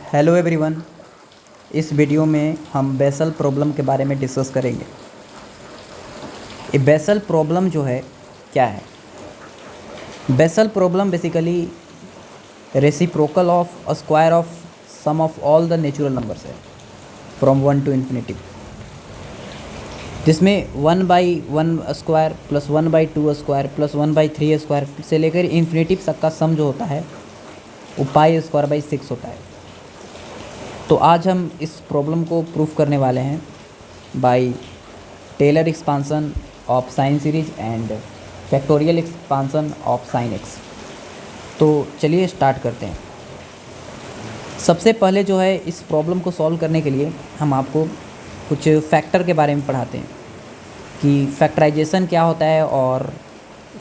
Hello everyone. इस video में हम बेसल प्रॉब्लम के बारे में डिस्कस करेंगे। ये बेसल प्रॉब्लम जो है क्या है? Basel problem basically reciprocal of a square of sum of all the natural numbers है फ्रॉम 1 to इन्फिनिटी, जिसमें 1/1 square plus 1/2 square plus 1/3 square से लेकर इन्फिनिटी तक का सम जो होता है वो π² 6 होता है। तो आज हम इस प्रॉब्लम को प्रूफ करने वाले हैं by Taylor expansion of sine series and factorial expansion of sine x. तो चलिए स्टार्ट करते हैं। सबसे पहले जो है इस प्रॉब्लम को सॉल्व करने के लिए हम आपको कुछ फैक्टर के बारे में पढ़ाते हैं कि फैक्टराइजेशन क्या होता है और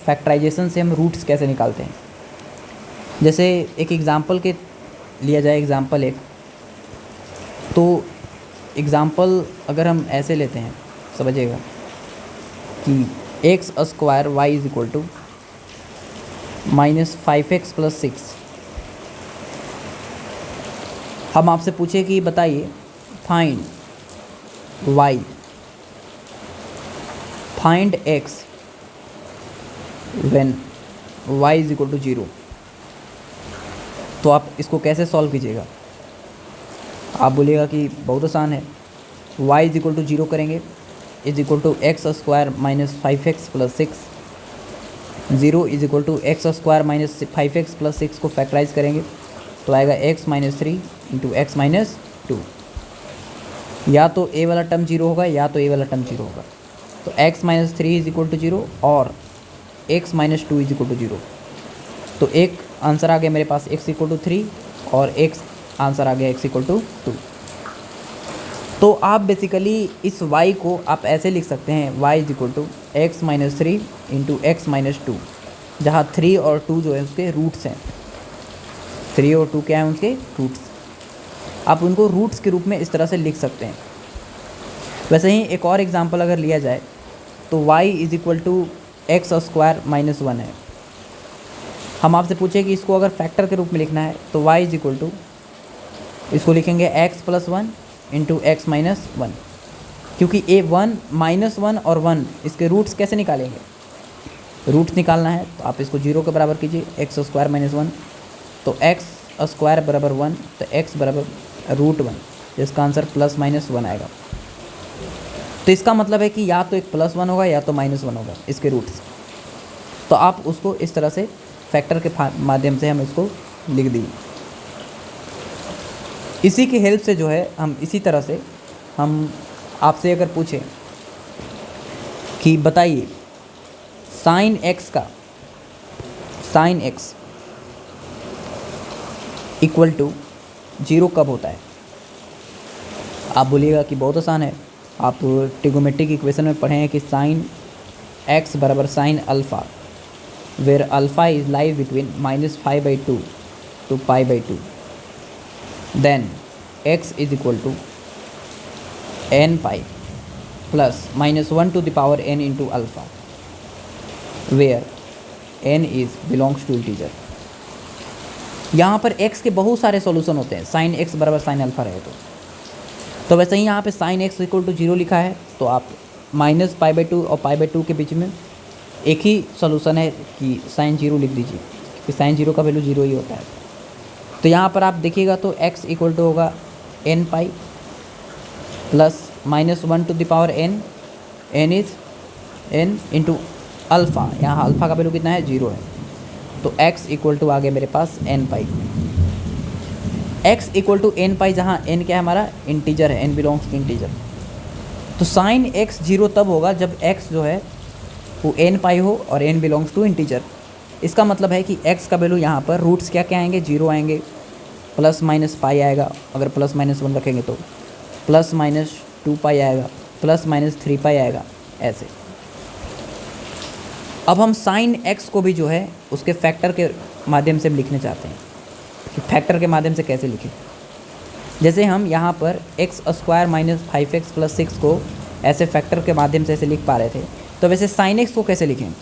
फैक्टराइजेशन से हम रूट्स कैसे निकालते हैं। जैसे एक एग्ज़ाम्पल के लिया जाए, एग्ज़ाम्पल एक, तो एग्ज़ाम्पल अगर हम ऐसे लेते हैं, समझिएगा कि x² y is equal to -5x + 6। हम आपसे पूछे कि बताइए find y, find x when y is equal to 0। तो आप इसको कैसे सॉल्व कीजिएगा? आप बोलिएगा कि बहुत आसान है। y इज इक्वल टू 0 करेंगे, is equal to x² - 5x + 6। 0 is equal to x² - 5x + 6 को फैक्टराइज करेंगे तो आएगा x - 3 × x - 2। या तो a वाला टर्म 0 होगा या तो a वाला टर्म 0 होगा। तो x - 3 इज इक्वल टू 0 और x - 2 इज इक्वल टू 0। तो एक आंसर आ गया मेरे पास x = 3 और एक आंसर आ गया x = 2। तो आप बेसिकली इस y को आप ऐसे लिख सकते हैं, y = x - 3 × x - 2, जहाँ 3 और 2 जो है उसके रूट्स हैं। 3 और 2 क्या हैं? उनके रूट्स। आप उनको रूट्स के रूप में इस तरह से लिख सकते हैं। वैसे ही एक और एग्जांपल अगर लिया जाए तो y = x² - 1 है। हम आपसे पूछे कि इसको अगर फैक्टर के रूप में लिखना है तो y = इसको लिखेंगे x + 1 × x - 1, क्योंकि a1 -1 और 1 इसके रूट्स कैसे निकालेंगे? रूट्स निकालना है तो आप इसको 0 के बराबर कीजिए, x² - 1, तो x² = 1, तो x = √1, जिसका आंसर +-1 आएगा। तो इसका मतलब है कि या तो एक +1 होगा या तो -1 होगा इसके रूट्स। तो आप उसको इस तरह से फैक्टर के माध्यम से हम इसको लिख दिए। इसी की हेल्प से जो है हम इसी तरह से हम आपसे अगर पूछें कि बताइए साइन x = 0 कब होता है? आप बोलिएगा कि बहुत आसान है। आप ट्रिगोमेट्रिक इक्वेशन में पढ़े हैं कि sine x = sine alpha, where alpha is lies between -π/2 to π/2। then x is equal to nπ plus -1 to the power n into alpha, where n is belongs to integer। यहाँ पर x के बहुत सारे solution होते हैं sign x = sine alpha रहे तो वैसे ही यहाँ पे साइन x = 0 लिखा है तो आप -π/2 और π/2 के बीच में एक ही सॉल्यूशन है कि साइन 0 लिख दीजिए, कि साइन 0 का वैल्यू 0 ही होता है। तो यहाँ पर आप देखिएगा तो x = होगा nπ plus -1 to the power n, n is n into alpha. यहाँ अल्फ़ा का वैल्यू कितना है? 0 है। तो x = आ गया मेरे पास nπ। x = nπ, जहाँ n क्या है? हमारा इंटीजर है, n बिलोंग्स टू इंटीजर। तो साइन x 0 तब होगा जब x जो है वो nπ हो और n बिलोंग्स टू इंटीजर। इसका मतलब है कि x का वैल्यू यहाँ पर रूट्स क्या क्या आएंगे? 0 आएंगे, ±π आएगा, अगर ±1 रखेंगे तो ±2π आएगा, ±3π आएगा, ऐसे। अब हम साइन x को भी जो है उसके फैक्टर के माध्यम से लिखने चाहते हैं कि फैक्टर के माध्यम से कैसे लिखें। जैसे हम यहाँ पर x² - 5x + 6 को ऐसे फैक्टर के माध्यम से ऐसे लिख पा रहे थे, तो वैसे साइन x को कैसे लिखें?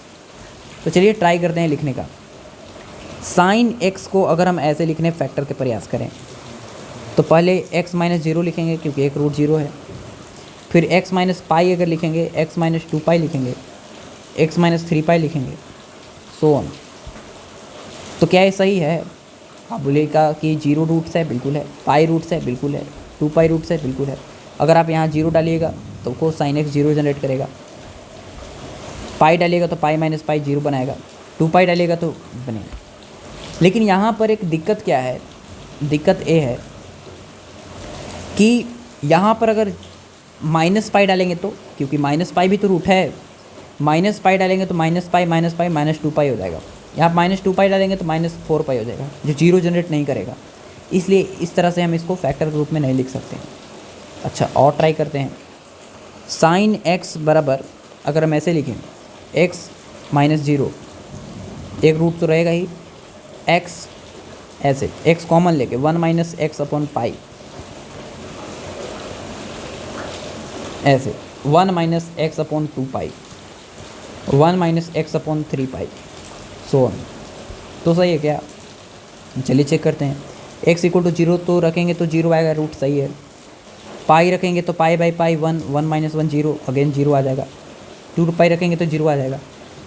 तो चलिए ट्राई करते हैं लिखने का। साइन x को अगर हम ऐसे लिखने फैक्टर के प्रयास करें तो पहले x माइनस जीरो लिखेंगे क्योंकि एक रूट जीरो है, फिर x माइनस पाई अगर लिखेंगे, x माइनस टू पाई लिखेंगे, x माइनस थ्री पाई लिखेंगे, सो ऑन। तो क्या ये सही है? आप बोलिएगा कि जीरो रूट्स है, बिल्कुल है। पाई रूट्स है, बिल्कुल है। टू पाई रूट्स है, बिल्कुल है। अगर आप यहाँ जीरो डालिएगा तो को साइन एक्स जीरो जनरेट करेगा, पाई डालिएगा तो पाई माइनस पाई जीरो बनाएगा, टू पाई डालिएगा तो बनेगा। लेकिन यहाँ पर एक दिक्कत क्या है? दिक्कत ये है कि यहाँ पर अगर माइनस पाई डालेंगे तो, क्योंकि माइनस पाई भी तो रूट है, माइनस पाई डालेंगे तो माइनस पाई माइनस टू पाई हो जाएगा। यहाँ माइनस टू पाई डालेंगे तो माइनस फोर पाई हो जाएगा, जो जीरो जनरेट नहीं करेगा। इसलिए इस तरह से हम इसको फैक्टर के रूप में नहीं लिख सकते हैं। अच्छा, और ट्राई करते हैं। साइन एक्स बराबर, अगर हम ऐसे लिखें, एक्स माइनस जीरो, एक रूट तो रहेगा ही, एक्स ऐसे एक्स कॉमन लेके one minus x upon pi, ऐसे one minus x upon two pi, one minus x upon three pi, so on. तो सही है क्या? चलिए चेक करते हैं। एक्स इक्वल टू जीरो तो रखेंगे तो जीरो आएगा, रूट सही है। पाई रखेंगे तो pi by pi one, one minus one zero, again zero आ जाएगा। टू पाई रखेंगे तो जीरो आ जाएगा।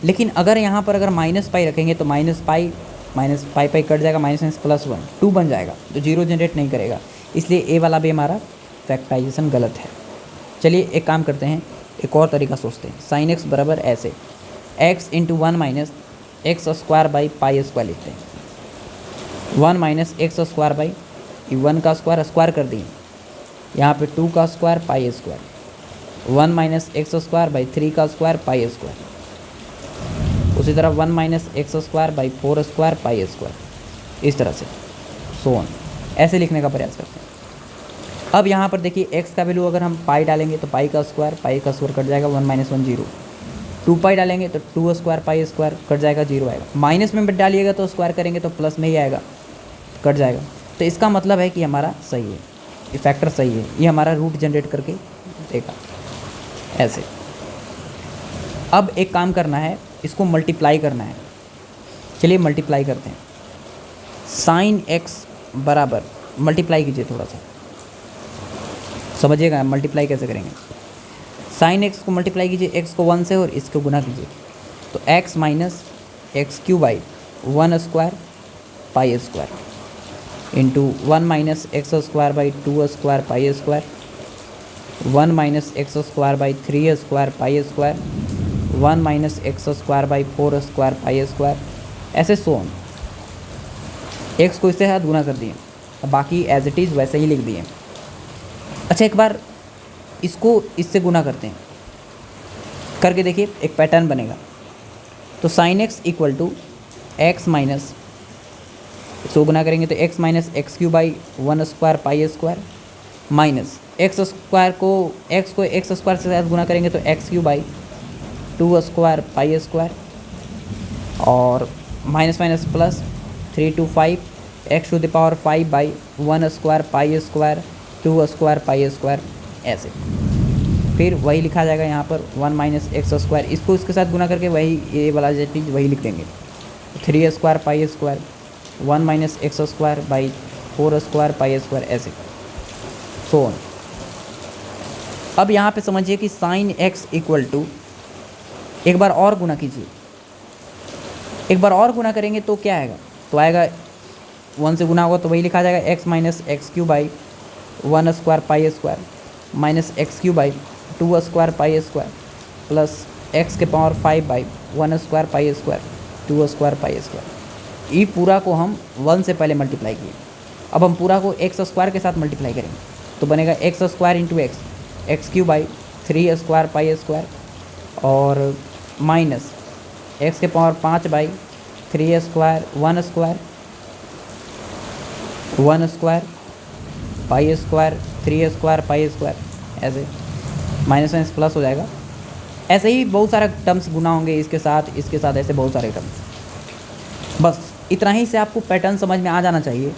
लेकिन अगर यहाँ पर अगर माइनस पाई रखेंगे तो माइनस पाई पाई कट जाएगा, minus minus plus one, two बन जाएगा, तो जीरो जनरेट नहीं करेगा। इसलिए ए वाला भी हमारा फैक्टराइजेशन गलत है। चलिए एक काम करते हैं, एक और तरीका सोचते हैं। साइन एक्स बराबर ऐसे, x into one minus x square by pi square लिखते हैं। One minus x square by one का स्क्वायर स्क्वायर कर दिए, यहाँ पे टू का square pi square, one minus x square by three का स्क्वायर पाई स्क्वायर, उसी तरह one minus x square by four square pi square, इस तरह से सो ऑन, ऐसे लिखने का प्रयास करते हैं। अब यहाँ पर देखिए एक्स का वैल्यू अगर हम पाई डालेंगे तो पाई का स्क्वायर कट जाएगा, one minus one zero. Two pi डालेंगे तो two square pi square cut जाएगा, जीरो आएगा। माइनस में डालिएगा तो स्क्वायर करेंगे तो प्लस में ही आएगा, कट जाएगा। तो इसका मतलब है कि हमारा सही है, ये फैक्टर सही है, ये हमारा रूट जनरेट करके देगा ऐसे। अब एक काम करना है, इसको मल्टीप्लाई करना है। चलिए मल्टीप्लाई करते हैं। साइन एक्स बराबर, मल्टीप्लाई कीजिए, थोड़ा सा समझिएगा मल्टीप्लाई कैसे करेंगे। साइन एक्स को मल्टीप्लाई कीजिए, एक्स को वन से और इसको गुना कीजिए, तो x minus x cube by one square pi square into one minus x square by two square pi square, one minus x square by three square pi square, one minus x square by four square pi square, ऐसे so on. X को इससे साथ गुना कर दिए, अब बाकी as it is वैसे ही लिख दिए। अच्छा, एक बार इसको इससे गुना करते हैं, करके देखिए एक पैटर्न बनेगा। तो sine x equal to x minus, इसको गुना करेंगे तो x minus x cube by one square pi square, minus x square को एक्स स्क्वायर से साथ गुना करेंगे तो x cube by two square pi square, और minus minus plus three two five x to the power five by one square pi square two square pi square, ऐसे। फिर वही लिखा जाएगा यहाँ पर वन माइनस एक्स स्क्वायर, इसको इसके साथ गुना करके वही ये वाला चीज़ वही लिख देंगे, three square pi square, one minus x square by four square pi square, ऐसे सो ऑन। अब यहाँ पे समझिए कि साइन एक्स इक्वल टू, एक बार और गुना कीजिए, एक बार और गुना करेंगे तो क्या आएगा? तो आएगा वन से गुना होगा तो वही लिखा जाएगा x minus x cube by one square pi square minus x cube by two square pi square plus x के power five by one square pi square two square pi square. ये पूरा को हम वन से पहले multiply किए, अब हम पूरा को एक्स स्क्वायर के साथ मल्टीप्लाई करेंगे तो बनेगा x square into x, x cube by three square pi square, और माइनस एक्स के पावर पाँच by three square one square pi square three square pi square, ऐसे माइनस माइनस प्लस हो जाएगा। ऐसे ही बहुत सारे टर्म्स गुना होंगे इसके साथ, ऐसे बहुत सारे टर्म्स। बस इतना ही से आपको पैटर्न समझ में आ जाना चाहिए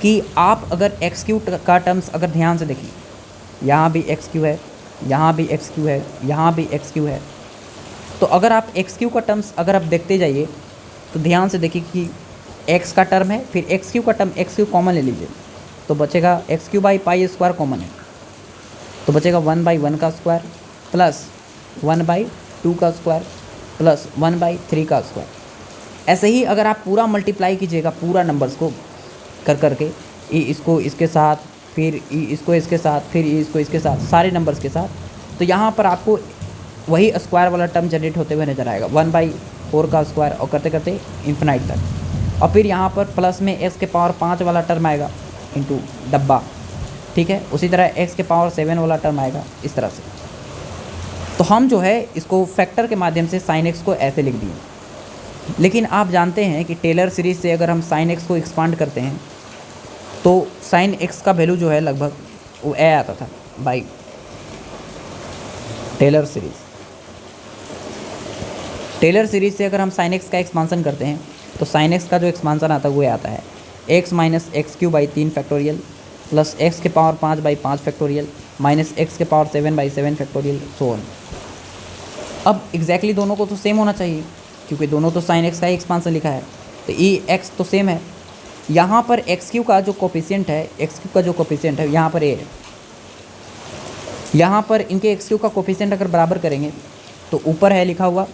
कि आप अगर एक्स क्यू का टर्म्स अगर ध्यान से देखिए, यहाँ भी एक्स क्यू है, यहाँ भी एक्स क्यू है, यहाँ भी एक्स क्यू है, तो अगर आप एक्स क्यू का टर्म्स अगर आप देखते जाइए तो ध्यान से देखिए कि एक्स का टर्म है, फिर एक्स क्यू का टर्म, एक्स क्यू कॉमन ले लीजिए, तो बचेगा x cube by pi square common है, तो बचेगा 1/1 का स्क्वायर प्लस 1/2 का स्क्वायर प्लस 1/3 का स्क्वायर। ऐसे ही अगर आप पूरा मल्टीप्लाई कीजिएगा पूरा नंबर्स को करके, ई इसको इसके साथ, फिर ई इसको इसके साथ, फिर ई इसको इसके साथ, सारे नंबर्स के साथ, तो यहाँ पर आपको वही स्क्वायर वाला टर्म जनरेट होते हुए नजर आएगा 1/4 का स्क्वायर, और करते करते इन्फिनाइट तक। और फिर यहाँ पर प्लस में x के पावर 5 वाला टर्म आएगा इंटू डब्बा, ठीक है। उसी तरह x के पावर 7 वाला टर्म आएगा इस तरह से। तो हम जो है इसको फैक्टर के माध्यम से sin x को ऐसे लिख दिए। लेकिन आप जानते हैं कि टेलर सीरीज़ से अगर हम sin x को एक्सपांड करते हैं तो sin x का वैल्यू जो है लगभग वो ए आता था by Taylor series. Taylor series से अगर हम sin x का एक्सपांसन करते हैं तो sin x का जो एक्सपांसन आता है वो आता है x minus x cube by 3 factorial plus x के पावर 5/5 फैक्टोरियल माइनस x के पावर 7/7 फैक्टोरियल सो ऑन। अब एग्जैक्टली दोनों को तो सेम होना चाहिए क्योंकि दोनों तो sin x का ही एक्सपांसन लिखा है, तो ई x तो सेम है। यहाँ पर एक्स क्यू का जो कोफिशिएंट है, एक्स क्यू का जो कोफिशिएंट है यहाँ पर ए है, यहाँ पर इनके एक्स क्यू का कोफिशिएंट अगर बराबर करेंगे तो ऊपर है लिखा हुआ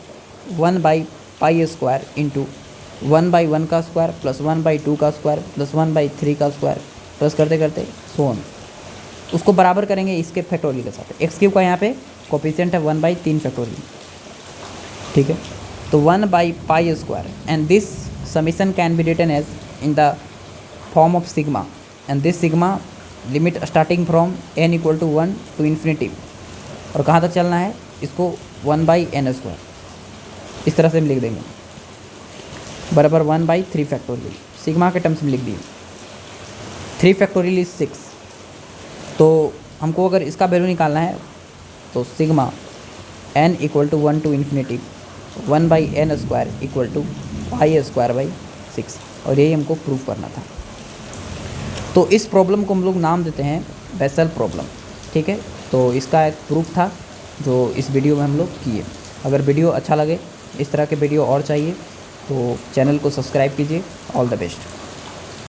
1/पाई स्क्वायर इंटू 1/1 का स्क्वायर प्लस 1/2 का स्क्वायर प्लस 1/3 का स्क्वायर प्लस करते करते सो ऑन। उसको बराबर करेंगे इसके फैक्टोरियल के साथ। एक्स क्यू का यहाँ पे कोफिशिएंट है 1/3 फैक्टोरियल, ठीक है। तो 1/पाई square and this summation can be written as in the form of sigma, and this sigma limit starting from n equal to 1 to infinity, और कहाँ तक चलना है इसको 1/n², इस तरह से हम लिख देंगे बराबर 1/3 फैक्टोरियल। सिग्मा के टर्म्स में लिख दिए 3 फैक्टोरियल इज 6, तो हमको अगर इसका वैल्यू निकालना है तो sigma n equal to 1 to infinity 1/n² equal to π²/6, और यही हमको प्रूव करना था। तो इस प्रॉब्लम को हम लोग नाम देते हैं बेसल प्रॉब्लम, ठीक है। तो इसका एक प्रूफ था जो इस वीडियो में हम लोग किए। अगर वीडियो अच्छा लगे, इस तरह के वीडियो और चाहिए तो चैनल को सब्सक्राइब कीजिए। All the best.